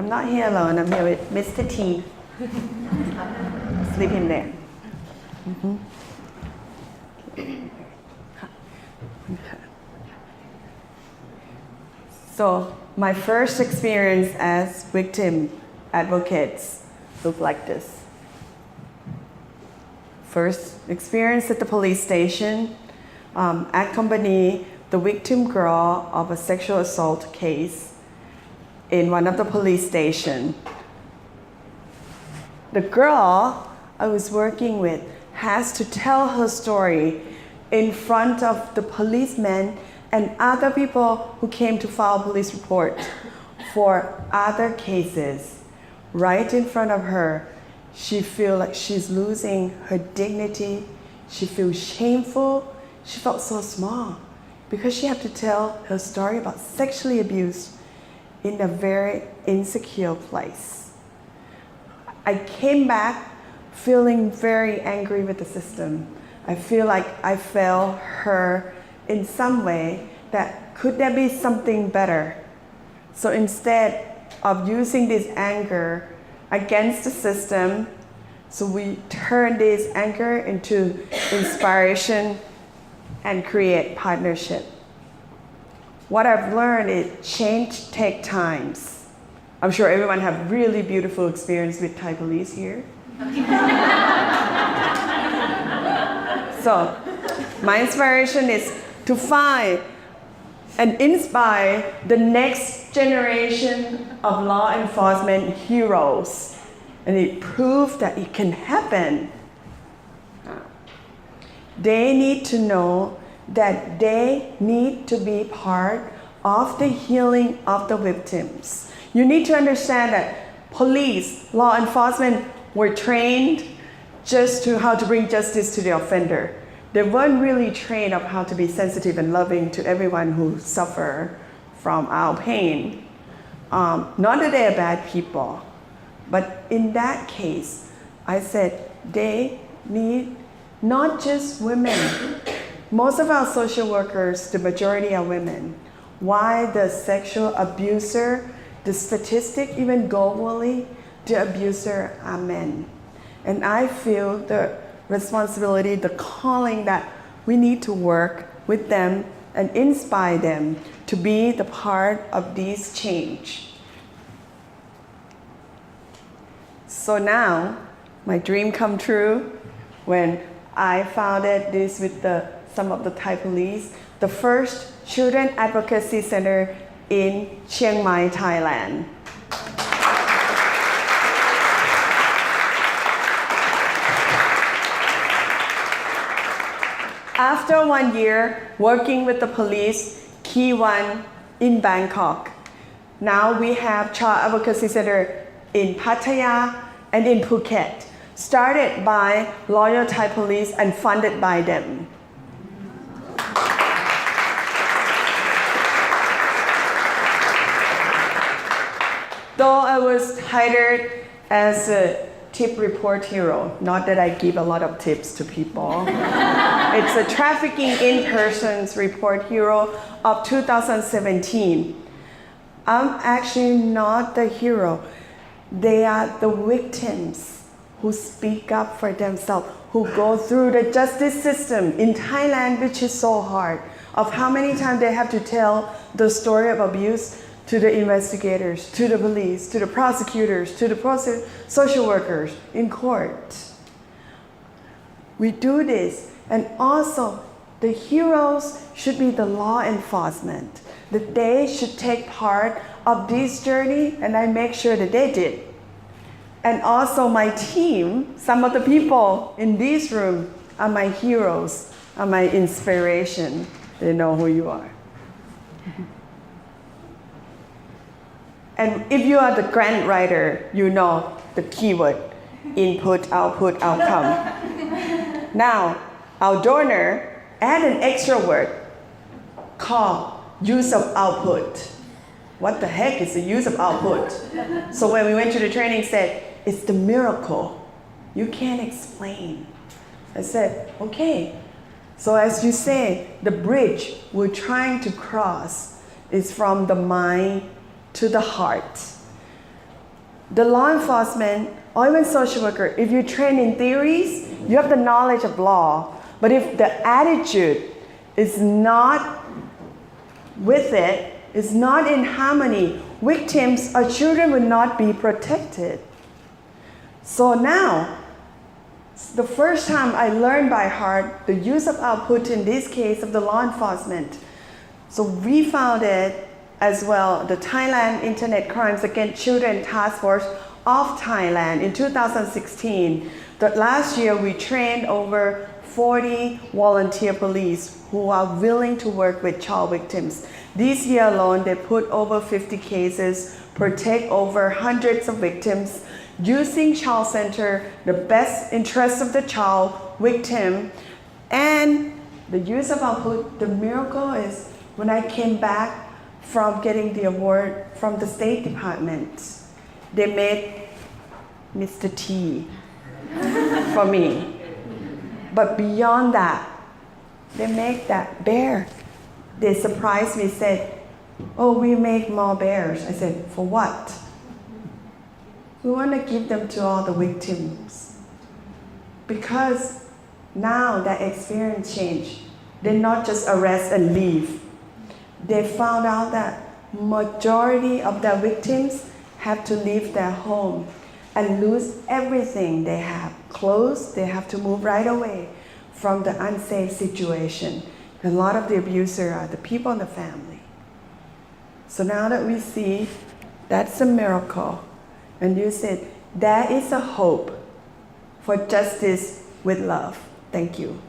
I'm not here alone. I'm here with Mr. T. Sleep in there. So my first experience as victim advocates look like this. First experience at the police station, accompany the victim girl of a sexual assault case in one of the police stations. The girl I was working with has to tell her story in front of the policemen and other people who came to file police report for other cases. Right in front of her, she feels like she's losing her dignity. She feels shameful. She felt so small because she had to tell her story about sexually abused in a very insecure place. I came back feeling very angry with the system. I feel like I failed her in some way. That could there be something better? So instead of using this anger against the system, so we turn this anger into inspiration and create partnership. What I've learned is change takes time. I'm sure everyone have really beautiful experience with Thai police here. So my inspiration is to find and inspire the next generation of law enforcement heroes. And it proved that it can happen. They need to know that they need to be part of the healing of the victims. You need to understand that police, law enforcement were trained just to how to bring justice to the offender. They weren't really trained of how to be sensitive and loving to everyone who suffer from our pain. Not that they are bad people, but in that case, I said they need not just women. Most of our social workers, the majority are women. Why the sexual abuser, the statistic even globally, the abuser are men. And I feel the responsibility, the calling that we need to work with them and inspire them to be the part of this change. So now, my dream come true when I founded this with some of the Thai police, the first children advocacy center in Chiang Mai, Thailand. After 1 year working with the police, Key One in Bangkok, now we have Child Advocacy Center in Pattaya and in Phuket, started by loyal Thai police and funded by them. Though I was hired as a tip report hero, not that I give a lot of tips to people. It's a trafficking in persons report hero of 2017. I'm actually not the hero. They are the victims who speak up for themselves, who go through the justice system in Thailand, which is so hard, of how many times they have to tell the story of abuse to the investigators, to the police, to the prosecutors, to the social workers in court. We do this, and also the heroes should be the law enforcement, that they should take part of this journey, and I make sure that they did. And also my team, some of the people in this room are my heroes, are my inspiration. They know who you are. And if you are the grant writer, you know the keyword, input, output, outcome. Now, our donor add an extra word called use of output. What the heck is the use of output? So when we went to the training, said, it's the miracle. You can't explain. I said, okay. So as you say, the bridge we're trying to cross is from the mind to the heart. the law enforcement or even social worker, if you train in theories, you have the knowledge of law. But if the attitude is not with it, is not in harmony, victims or children will not be protected. So now, the first time I learned by heart the use of output in this case of the law enforcement. So we founded as well the Thailand Internet Crimes Against Children Task Force of Thailand in 2016. That last year we trained over 40 volunteer police who are willing to work with child victims. This year alone, they put over 50 cases, protect over hundreds of victims, using child center, the best interest of the child, victim, and the use of output. The miracle is when I came back from getting the award from the State Department, they made Mr. T for me. But beyond that, they make that bear. They surprised me, said, oh, we make more bears. I said, for what? We want to give them to all the victims. Because now that experience changed. They not just arrest and leave. They found out that majority of their victims have to leave their home and lose everything they have. Clothes, they have to move right away from the unsafe situation. A lot of the abusers are the people in the family. So now that we see that's a miracle, and you said there is a hope for justice with love. Thank you.